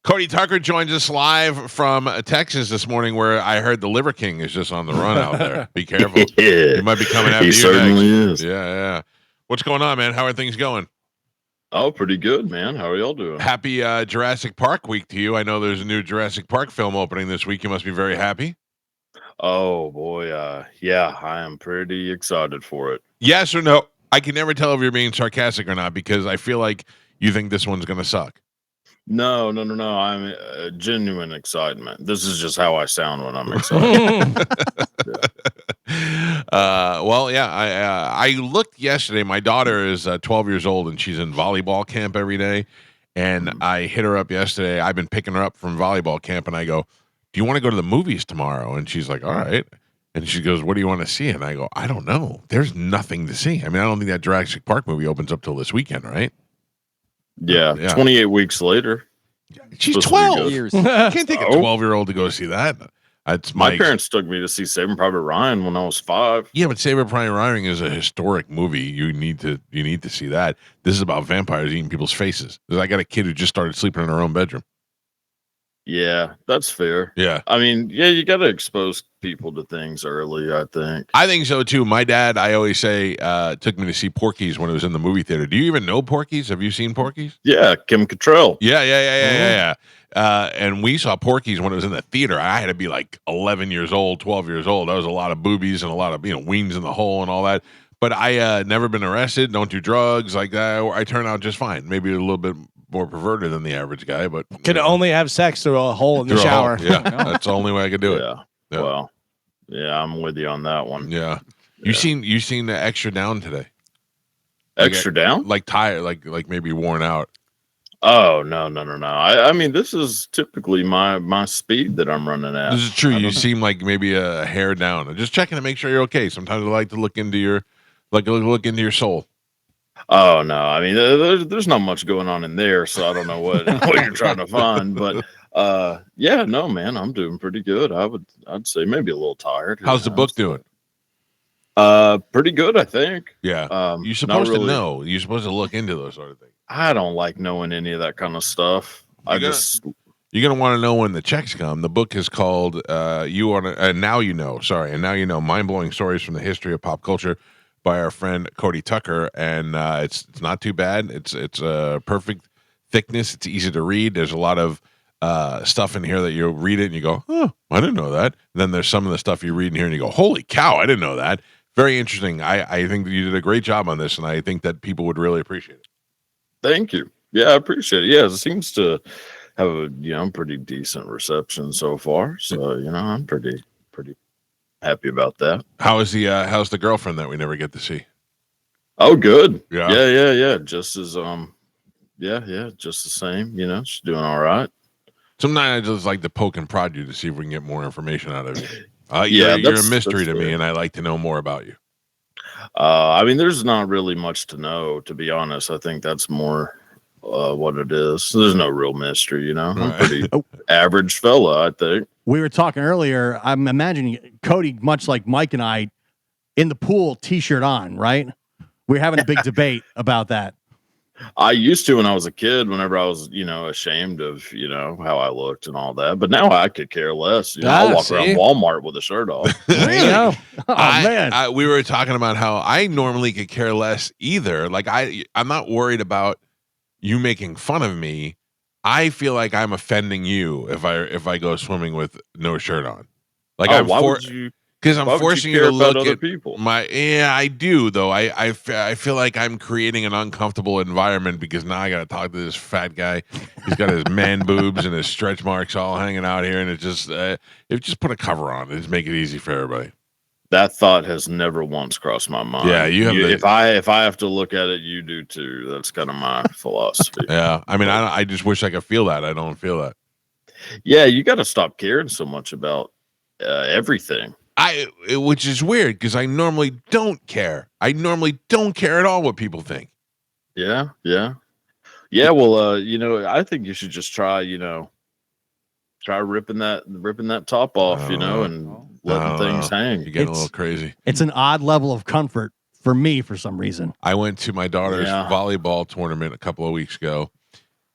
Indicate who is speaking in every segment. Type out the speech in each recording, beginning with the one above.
Speaker 1: Cody Tucker joins us live from Texas this morning, where I heard the Liver King is just on the run out there. Be careful.
Speaker 2: Yeah,
Speaker 1: He might be coming after
Speaker 2: he
Speaker 1: you
Speaker 2: certainly
Speaker 1: next.
Speaker 2: is.
Speaker 1: Yeah. What's going on, man? How are things going?
Speaker 2: Oh, pretty good, man. How are y'all doing?
Speaker 1: Happy Jurassic Park week to you. I know there's a new Jurassic Park film opening this week. You must be very happy.
Speaker 2: Oh, boy. Yeah, I am pretty excited for it.
Speaker 1: Yes or no? I can never tell if you're being sarcastic or not, because I feel like you think this one's going to suck.
Speaker 2: No. I'm genuine excitement. This is just how I sound when I'm excited.
Speaker 1: I looked yesterday. My daughter is 12 years old, and she's in volleyball camp every day. And I hit her up yesterday. I've been picking her up from volleyball camp, and I go, "Do you want to go to the movies tomorrow?" And she's like, "All right." And she goes, "What do you want to see?" And I go, "I don't know. There's nothing to see. I mean, I don't think that Jurassic Park movie opens up till this weekend, right?"
Speaker 2: Yeah. 28 weeks later.
Speaker 1: She's 12 years. You can't take a 12-year-old to go see that. That's
Speaker 2: my parents took me to see Saving Private Ryan when I was 5.
Speaker 1: Yeah, but Saving Private Ryan is a historic movie. You need to see that. This is about vampires eating people's faces. I got a kid who just started sleeping in her own bedroom.
Speaker 2: Yeah, that's fair.
Speaker 1: Yeah.
Speaker 2: I mean, yeah, you got to expose people to things early, I think.
Speaker 1: I think so, too. My dad, I always say, took me to see Porky's when it was in the movie theater. Do you even know Porky's? Have you seen Porky's?
Speaker 2: Yeah, Kim Cattrall.
Speaker 1: Yeah. And we saw Porky's when it was in the theater. I had to be like 11 years old, 12 years old. That was a lot of boobies and a lot of, weens in the hole and all that. But I never been arrested, don't do drugs like that. I turn out just fine. Maybe a little bit more perverted than the average guy, but
Speaker 3: could only have sex through a hole in the shower.
Speaker 1: Yeah, that's the only way I could do it.
Speaker 2: Yeah. Well, yeah, I'm with you on that one.
Speaker 1: Yeah. You seen the Extra Down today?
Speaker 2: Extra Down?
Speaker 1: Like tired, like maybe worn out.
Speaker 2: Oh, no. I mean, this is typically my speed that I'm running at.
Speaker 1: This is true. You seem like maybe a hair down. I'm just checking to make sure you're okay. Sometimes I like to look into your soul.
Speaker 2: Oh, no. I mean, there's not much going on in there, so I don't know what you're trying to find. But, yeah, no, man, I'm doing pretty good. I'd say maybe a little tired.
Speaker 1: How's the book doing?
Speaker 2: Pretty good, I think.
Speaker 1: Yeah. You're supposed to know. You're supposed to look into those sort of things.
Speaker 2: I don't like knowing any of that kind of stuff. You're
Speaker 1: gonna want to know when the checks come. The book is called Now You Know, Mind-Blowing Stories from the History of Pop Culture by our friend Cody Tucker, and it's not too bad. It's a perfect thickness. It's easy to read. There's a lot of stuff in here that you read it and you go, "Oh, I didn't know that." And then there's some of the stuff you read in here and you go, "Holy cow, I didn't know that." Very interesting. I think that you did a great job on this, and I think that people would really appreciate it.
Speaker 2: Thank you. Yeah, I appreciate it. Yeah, it seems to have a pretty decent reception so far. So I'm pretty happy about that.
Speaker 1: How's the girlfriend that we never get to see?
Speaker 2: Oh, good.
Speaker 1: Yeah.
Speaker 2: Just as just the same. She's doing all right.
Speaker 1: Sometimes I just like to poke and prod you to see if we can get more information out of you.
Speaker 2: You're
Speaker 1: a mystery to me, and I like to know more about you.
Speaker 2: I mean, there's not really much to know, to be honest. I think that's more what it is. There's no real mystery, I'm a pretty average fella, I think.
Speaker 3: We were talking earlier. I'm imagining Cody, much like Mike and I, in the pool, t-shirt on, right? We're having a big debate about that.
Speaker 2: I used to when I was a kid, whenever I was, ashamed of, how I looked and all that. But now I could care less. I walk around Walmart with a shirt off.
Speaker 3: Really? Man.
Speaker 1: We were talking about how I normally could care less either. Like I'm not worried about you making fun of me. I feel like I'm offending you if I go swimming with no shirt on. Like because I'm forcing you to look at
Speaker 2: people.
Speaker 1: I do though. I feel like I'm creating an uncomfortable environment because now I got to talk to this fat guy. He's got his man boobs and his stretch marks all hanging out here, and it just put a cover on. Just make it easy for everybody.
Speaker 2: That thought has never once crossed my mind.
Speaker 1: Yeah,
Speaker 2: if I have to look at it, you do too. That's kind of my philosophy.
Speaker 1: Yeah, I mean, I just wish I could feel that. I don't feel that.
Speaker 2: Yeah, you got to stop caring so much about everything.
Speaker 1: Which is weird because I normally don't care. I normally don't care at all what people think.
Speaker 2: Yeah. Well, I think you should just try ripping that top off, and letting things hang.
Speaker 1: You're getting a little crazy.
Speaker 3: It's an odd level of comfort for me for some reason.
Speaker 1: I went to my daughter's volleyball tournament a couple of weeks ago,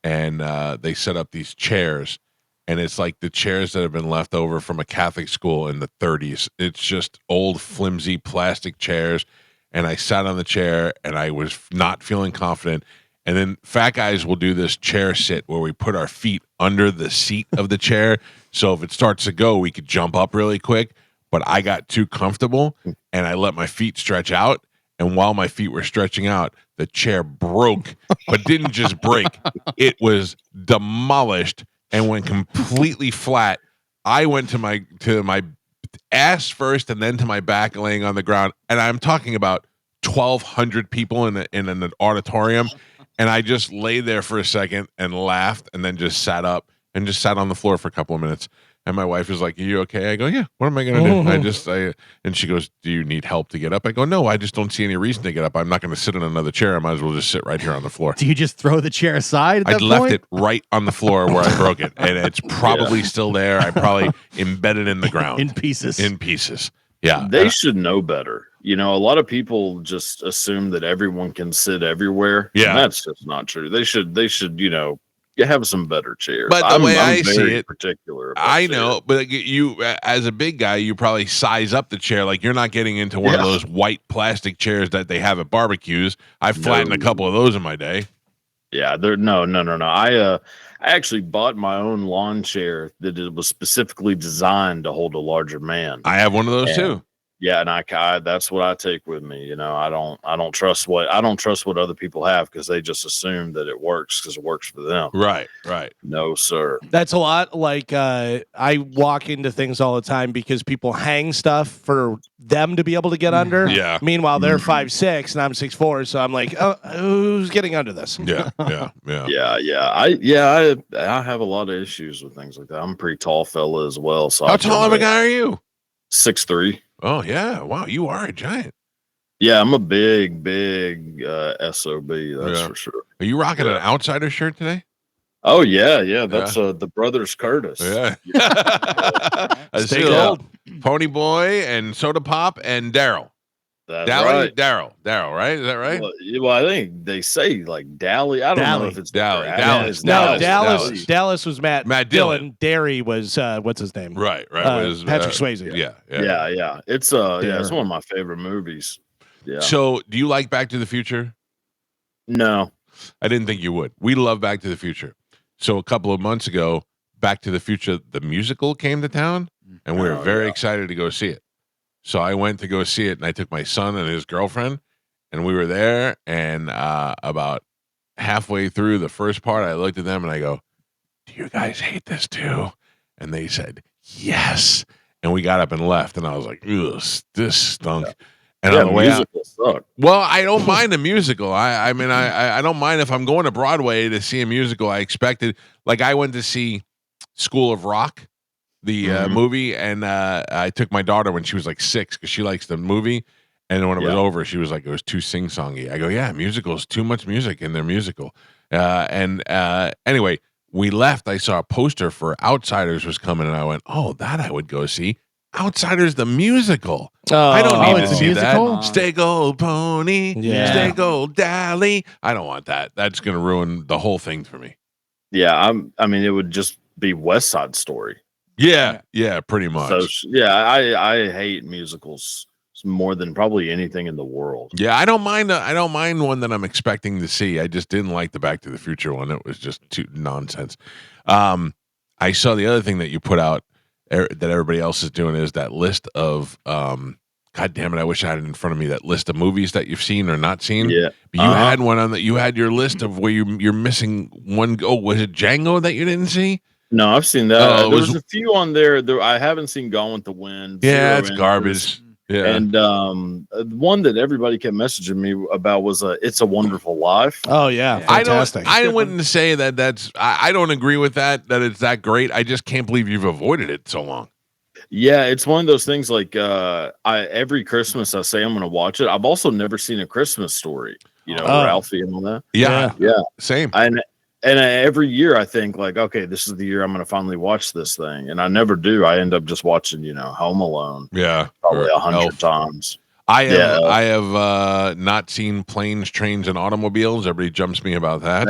Speaker 1: and they set up these chairs, and it's like the chairs that have been left over from a Catholic school in the 30s. It's just old, flimsy plastic chairs, and I sat on the chair, and I was not feeling confident. And then fat guys will do this chair sit where we put our feet under the seat of the chair, so if it starts to go, we could jump up really quick. But I got too comfortable, and I let my feet stretch out. And while my feet were stretching out, the chair broke, but didn't just break. It was demolished and went completely flat. I went to my ass first and then to my back laying on the ground. And I'm talking about 1,200 people in an auditorium. And I just lay there for a second and laughed and then just sat up and just sat on the floor for a couple of minutes. And my wife was like, "Are you okay?" I go, "Yeah. What am I going to do?" And she goes, "Do you need help to get up?" I go, "No, I just don't see any reason to get up. I'm not going to sit in another chair. I might as well just sit right here on the floor."
Speaker 3: Do you just throw the chair aside at
Speaker 1: I
Speaker 3: that
Speaker 1: left
Speaker 3: point?
Speaker 1: it right on the floor where I broke it. And it's probably still there. I probably embedded in the ground.
Speaker 3: In pieces.
Speaker 1: In pieces. Yeah.
Speaker 2: They should know better. You know, a lot of people just assume that everyone can sit everywhere.
Speaker 1: Yeah.
Speaker 2: And that's just not true. They should, you know, have some better chairs.
Speaker 1: But the way I
Speaker 2: very
Speaker 1: see it,
Speaker 2: particular.
Speaker 1: I know, but you, as a big guy, you probably size up the chair. Like you're not getting into one of those white plastic chairs that they have at barbecues. I've flattened a couple of those in my day.
Speaker 2: Yeah, no. I actually bought my own lawn chair that it was specifically designed to hold a larger man.
Speaker 1: I have one of those too.
Speaker 2: Yeah, and I that's what I take with me. You know, I don't trust what other people have because they just assume that it works because it works for them.
Speaker 1: Right.
Speaker 2: No, sir.
Speaker 4: That's a lot like I walk into things all the time because people hang stuff for them to be able to get under.
Speaker 1: Yeah.
Speaker 4: Meanwhile, they're 5'6" and I'm 6'4", so I'm like, oh, who's getting under this?
Speaker 1: Yeah.
Speaker 2: I have a lot of issues with things like that. I'm a pretty tall fella as well. So
Speaker 1: how tall of a guy are you?
Speaker 2: 6'3".
Speaker 1: Oh yeah! Wow, you are a giant.
Speaker 2: Yeah, I'm a big SOB. That's for sure.
Speaker 1: Are you rocking an outsider shirt today?
Speaker 2: Oh yeah. That's the brothers Codys.
Speaker 1: Yeah.
Speaker 4: Stay gold.
Speaker 1: Pony Boy and Soda Pop and Daryl.
Speaker 2: That's
Speaker 1: Dally?
Speaker 2: right.
Speaker 1: Daryl, right? Is that right?
Speaker 2: Well, I think they say like Dally. I don't know if it's
Speaker 1: Dally.
Speaker 2: Dallas.
Speaker 4: Dallas was Matt
Speaker 1: Dillon.
Speaker 4: Derry was what's his name?
Speaker 1: Right.
Speaker 4: Was Patrick Swayze.
Speaker 2: Yeah. It's it's one of my favorite movies. Yeah.
Speaker 1: So, do you like Back to the Future?
Speaker 2: No,
Speaker 1: I didn't think you would. We love Back to the Future. So a couple of months ago, Back to the Future the musical came to town, and we were very excited to go see it. So I went to go see it, and I took my son and his girlfriend, and we were there. And about halfway through the first part, I looked at them and I go, "Do you guys hate this too?" And they said, "Yes." And we got up and left, and I was like, "Ugh, this stunk." And on the way out, well, I don't mind a musical. I mean, I don't mind if I'm going to Broadway to see a musical. I expected, like, I went to see School of Rock, the movie, and I took my daughter when she was like 6 because she likes the movie. And when it was over, she was like, it was too sing-songy. I go, yeah, musicals, too much music in their musical. Anyway, we left. I saw a poster for Outsiders was coming, and I went, oh, that I would go see. Outsiders the musical. I don't need to see that. Stay gold, pony.
Speaker 4: Yeah.
Speaker 1: Stay gold, Dally. I don't want that. That's going to ruin the whole thing for me.
Speaker 2: Yeah, I mean, it would just be West Side Story.
Speaker 1: Yeah, pretty much.
Speaker 2: So I hate musicals more than probably anything in the world.
Speaker 1: Yeah, I don't mind one that I'm expecting to see. I just didn't like the Back to the Future one. It was just too nonsense. I saw the other thing that you put out that everybody else is doing is that list of God damn it, I wish I had it in front of me, that list of movies that you've seen or not seen.
Speaker 2: Yeah.
Speaker 1: But you had one on that. You had your list of where you're missing one. Oh, was it Django that you didn't see?
Speaker 2: No, I've seen that. There was a few on there. I haven't seen Gone with the Wind.
Speaker 1: Yeah, it's garbage. Yeah.
Speaker 2: And one that everybody kept messaging me about was It's a Wonderful Life.
Speaker 4: Oh yeah, fantastic.
Speaker 1: I wouldn't say that's. I don't agree with that it's that great. I just can't believe you've avoided it so long.
Speaker 2: Yeah, it's one of those things like every Christmas I say I'm going to watch it. I've also never seen A Christmas Story. You know, Ralphie and all that.
Speaker 1: Yeah, same.
Speaker 2: And every year I think like, okay, this is the year I'm going to finally watch this thing, and I never do. I end up just watching, Home Alone.
Speaker 1: Yeah,
Speaker 2: probably 100 times.
Speaker 1: I have
Speaker 2: Yeah.
Speaker 1: I have not seen Planes, Trains, and Automobiles. Everybody jumps me about that.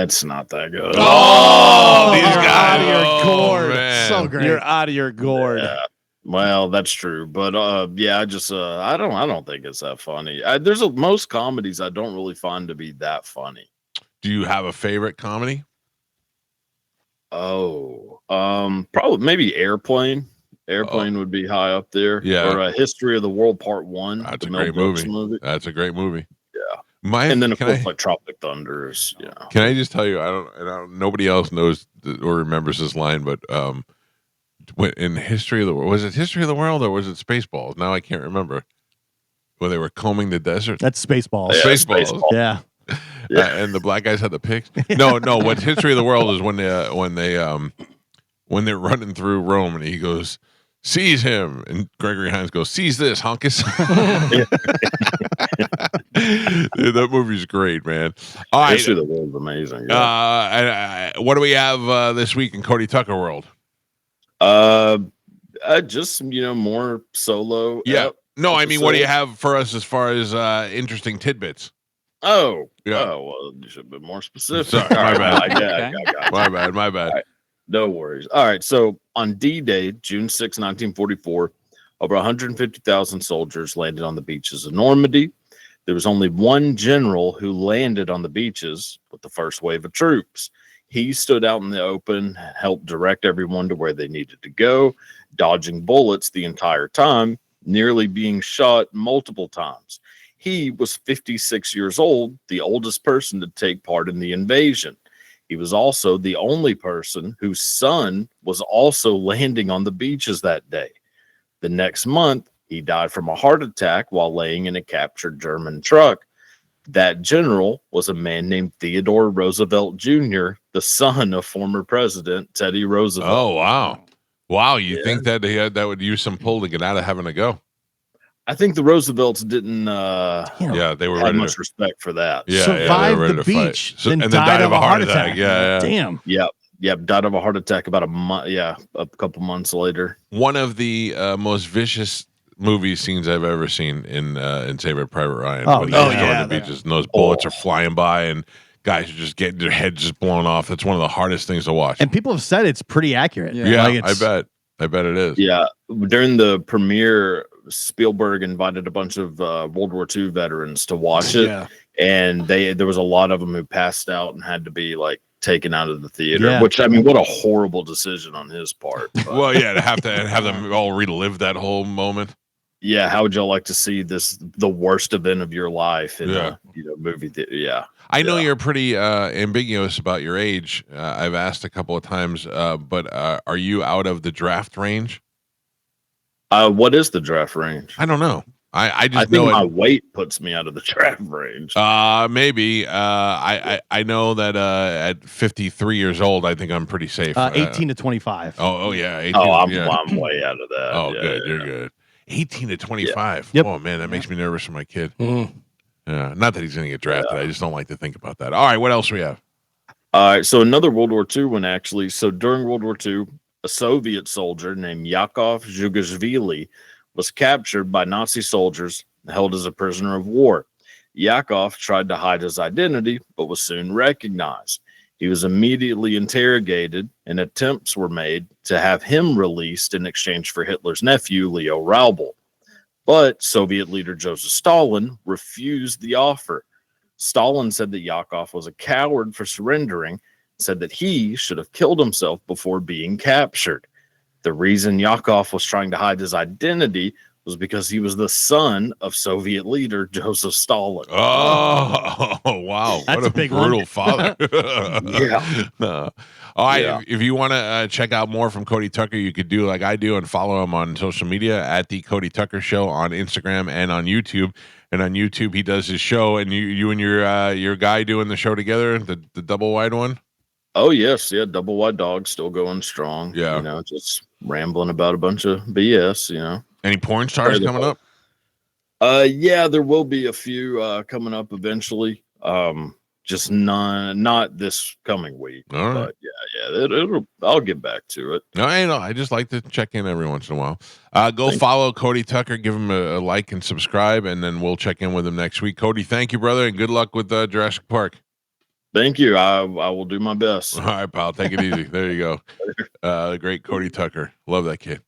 Speaker 2: It's not that good.
Speaker 1: Oh, these
Speaker 4: you're
Speaker 1: guys!
Speaker 4: out of your
Speaker 1: Oh,
Speaker 4: gourd.
Speaker 1: man.
Speaker 3: So great.
Speaker 4: You're out of your gourd.
Speaker 2: Yeah. Well, that's true, but yeah, I just I don't think it's that funny. Most comedies I don't really find to be that funny.
Speaker 1: Do you have a favorite comedy?
Speaker 2: Oh, probably maybe Airplane. Airplane would be high up there.
Speaker 1: Yeah.
Speaker 2: Or History of the World Part 1.
Speaker 1: That's
Speaker 2: the
Speaker 1: a
Speaker 2: Mel
Speaker 1: great
Speaker 2: Brooks
Speaker 1: movie. That's a great movie.
Speaker 2: Yeah. And then of course like Tropic Thunder is,
Speaker 1: Can I just tell you? I don't. Nobody else knows or remembers this line, but in History of the World, was it History of the World or was it Spaceballs? Now I can't remember. When they were combing the desert.
Speaker 3: That's Spaceballs.
Speaker 2: Yeah,
Speaker 1: Spaceballs.
Speaker 3: Yeah.
Speaker 1: And the black guys had the picks. No. What History of the World is when they're running through Rome and he goes, "Seize him," and Gregory Hines goes, "Seize this, hunkus." Dude, that movie's great, man. All right.
Speaker 2: History of the World is amazing. Yeah.
Speaker 1: What do we have this week in Cody Tucker world?
Speaker 2: Just more solo.
Speaker 1: Yeah. No, I mean, what do you
Speaker 2: episodes.
Speaker 1: have for us as far as interesting tidbits?
Speaker 2: Oh,
Speaker 1: Yeah.
Speaker 2: Oh, well, you should be more specific.
Speaker 1: Sorry, my
Speaker 2: All
Speaker 1: bad.
Speaker 2: right, yeah, I got you.
Speaker 1: My bad.
Speaker 2: All right. No worries. All right. So on D-Day, June 6, 1944, over 150,000 soldiers landed on the beaches of Normandy. There was only one general who landed on the beaches with the first wave of troops. He stood out in the open, helped direct everyone to where they needed to go, dodging bullets the entire time, nearly being shot multiple times. He was 56 years old, the oldest person to take part in the invasion. He was also the only person whose son was also landing on the beaches that day. The next month, he died from a heart attack while laying in a captured German truck. That general was a man named Theodore Roosevelt Jr., the son of former President Teddy Roosevelt.
Speaker 1: Oh, wow. Wow, you
Speaker 2: Yeah.
Speaker 1: think that that would use some pull to get out of having to go?
Speaker 2: I think the Roosevelts didn't
Speaker 1: Yeah, they were
Speaker 2: have
Speaker 1: ready
Speaker 2: much
Speaker 1: to.
Speaker 2: respect for that.
Speaker 1: Yeah,
Speaker 3: Survived
Speaker 1: they were ready
Speaker 3: the
Speaker 1: to fight.
Speaker 3: beach,
Speaker 1: And then died of a heart attack. Yeah.
Speaker 3: Damn.
Speaker 2: Yep, died of a heart attack about a month. Yeah, a couple months later.
Speaker 1: One of the most vicious movie scenes I've ever seen in Saving Private Ryan.
Speaker 3: Oh,
Speaker 1: when
Speaker 3: yeah.
Speaker 1: he's going
Speaker 3: Yeah,
Speaker 1: to the beaches and those bullets are flying by and guys are just getting their heads just blown off. That's one of the hardest things to watch.
Speaker 3: And people have said it's pretty accurate.
Speaker 1: Yeah,
Speaker 3: Like
Speaker 1: I bet it is.
Speaker 2: Yeah, during the premiere, Spielberg invited a bunch of World War II veterans to watch it,
Speaker 4: Yeah.
Speaker 2: and there was a lot of them who passed out and had to be like taken out of the theater.
Speaker 3: Yeah.
Speaker 2: Which, I mean, what a horrible decision on his part. But,
Speaker 1: Well, yeah, to have them all relive that whole moment.
Speaker 2: yeah, how would y'all like to see the worst event of your life in
Speaker 1: Yeah.
Speaker 2: a movie theater? Yeah,
Speaker 1: I know
Speaker 2: Yeah.
Speaker 1: you're pretty ambiguous about your age. I've asked a couple of times, but are you out of the draft range?
Speaker 2: What is the draft range?
Speaker 1: I don't know. I
Speaker 2: I
Speaker 1: just
Speaker 2: think
Speaker 1: know
Speaker 2: my
Speaker 1: it.
Speaker 2: weight puts me out of the draft range.
Speaker 1: Maybe. I know that at 53 years old, I think I'm pretty safe.
Speaker 3: 18 to 25.
Speaker 1: Oh yeah. 18,
Speaker 2: I'm
Speaker 1: yeah.
Speaker 2: way out of that.
Speaker 1: Oh,
Speaker 2: Yeah,
Speaker 1: good.
Speaker 2: yeah,
Speaker 1: You're
Speaker 2: yeah.
Speaker 1: good. 18 to 25.
Speaker 3: Yep.
Speaker 1: Oh man, that makes me nervous for my kid.
Speaker 4: Mhm.
Speaker 1: Yeah. Not that he's going to get drafted. I just don't like to think about that. All right. What else we have?
Speaker 2: All right, so another World War II one, actually. So during World War II, a Soviet soldier named Yakov Zhugashvili was captured by Nazi soldiers and held as a prisoner of war. Yakov tried to hide his identity, but was soon recognized. He was immediately interrogated, and attempts were made to have him released in exchange for Hitler's nephew, Leo Raubel. But Soviet leader Joseph Stalin refused the offer. Stalin said that Yakov was a coward for surrendering, said that he should have killed himself before being captured. The reason Yakov was trying to hide his identity was because he was the son of Soviet leader Joseph Stalin.
Speaker 1: Oh, wow.
Speaker 3: That's
Speaker 1: what
Speaker 3: a big
Speaker 1: brutal
Speaker 3: one.
Speaker 1: father.
Speaker 2: Yeah.
Speaker 1: All right.
Speaker 2: Yeah.
Speaker 1: If you want to check out more from Cody Tucker, you could do like I do and follow him on social media at the Cody Tucker Show on Instagram and on YouTube. And on YouTube, he does his show, and you and your guy doing the show together, the double wide one.
Speaker 2: Oh, yes. Yeah. Double Wide Dog still going strong.
Speaker 1: Yeah.
Speaker 2: Just rambling about a bunch of BS.
Speaker 1: Any porn stars coming up?
Speaker 2: Yeah, there will be a few coming up eventually. Just not this coming week.
Speaker 1: All right.
Speaker 2: But yeah, I'll get back to it.
Speaker 1: No, I just like to check in every once in a while. Go follow Cody Tucker, give him a like and subscribe, and then we'll check in with him next week. Cody, thank you, brother, and good luck with Jurassic Park.
Speaker 2: Thank you. I will do my best.
Speaker 1: All right, pal. Take it easy. There you go. Great Cody Tucker. Love that kid.